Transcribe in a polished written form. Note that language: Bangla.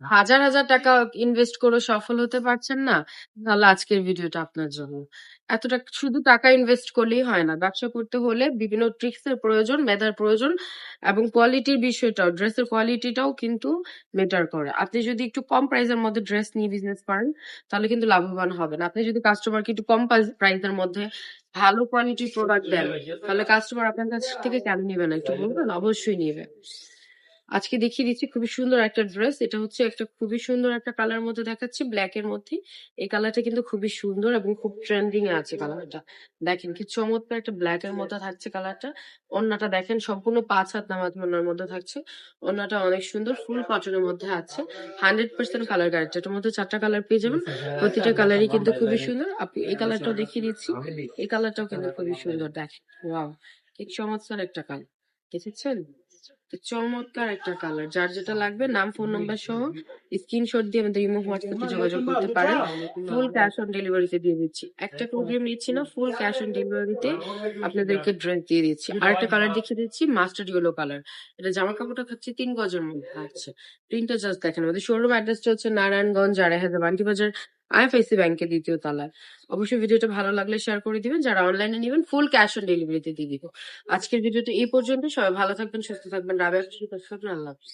হাজার হাজার টাকা ইনভেস্ট করে সফল হতে পারছেন না, তাহলে আজকের ভিডিওটা আপনার জন্য। এতটা শুধু টাকা ইনভেস্ট করলেই হয় না, ব্যবসা করতে হলে বিভিন্ন ট্রিক্স এর প্রয়োজন, মেধার প্রয়োজন, এবং কোয়ালিটির বিষয়টাও, ড্রেসের কোয়ালিটিটাও কিন্তু মেটার করে। আপনি যদি একটু কম প্রাইসের মধ্যে ড্রেস নিয়ে বিজনেস করেন, তাহলে কিন্তু লাভবান হবেন। আপনি যদি কাস্টমারকে একটু কম প্রাইসের মধ্যে ভালো কোয়ালিটির প্রোডাক্ট দেন, তাহলে কাস্টমার আপনার কাছ থেকে কেন নিবে না, একটু বলবেন? অবশ্যই নিবে। আজকে দেখিয়ে দিচ্ছি খুবই সুন্দর একটা ড্রেস। এটা হচ্ছে একটা খুবই সুন্দর একটা কালার মধ্যে দেখাচ্ছি, ব্ল্যাক এর মধ্যে। এই কালারটা কিন্তু খুবই সুন্দর এবং খুব ট্রেন্ডিং এ আছে কালারটা। দেখেন কি চমৎকার একটা ব্ল্যাক এর মধ্যে থাকছে কালারটা। ওড়নাটা দেখেন সম্পূর্ণ ৫ হাত নামাজ ওড়নার মধ্যে থাকছে। ওড়নাটা অনেক সুন্দর, ফুল কটনের মধ্যে আছে। 100% কালার গ্যারান্টি। এটার মধ্যে ৪টা কালার পেয়ে যাবেন। প্রতিটা কালারই কিন্তু খুবই সুন্দর। আপনি এই কালারটাও দেখিয়ে দিচ্ছি। এই কালারটাও কিন্তু খুবই সুন্দর। দেখেন, ওয়াও, কি চমৎকার একটা কালার। দেখেছেন? তো চমৎকার একটা কালার। যার যেটা লাগবে নাম, ফোন নাম্বার সহ স্ক্রিনশট দিয়ে আমাদের ইমো, হোয়াটসঅ্যাপে যোগাযোগ করতে পারেন। ফুল ক্যাশ অন ডেলিভারিতে দিয়ে দিচ্ছি। একটা প্রোগ্রাম নিচ্ছি না, ফুল ক্যাশ অন ডেলিভারিতে আপনাদেরকে ড্রেস দিয়ে দিচ্ছি। আরেকটা কালার দেখিয়ে দিচ্ছি, মাস্টার্ড ইয়েলো কালার। এটা জামা কাপড়টা থাকছে ৩ গজের মধ্যে আছে। প্রিন্টটা জাস্ট দেখেন। আমাদের শোরুম অ্যাড্রেসটা হচ্ছে নারায়ণগঞ্জ, আড়াইহাজার, বান্টি বাজার, আইএফআইসি ব্যাংকের ২য় তলায়। অবশ্যই ভিডিওটা ভালো লাগলে শেয়ার করে দিবেন। যারা অনলাইনে নেবেন ফুল ক্যাশ অন ডেলিভারিতে দিয়ে দিব। আজকের ভিডিওটা এই পর্যন্ত। সবাই ভালো থাকবেন, সুস্থ থাকবেন। রাবেয়া খুশি, আল্লাহ হাফেজ।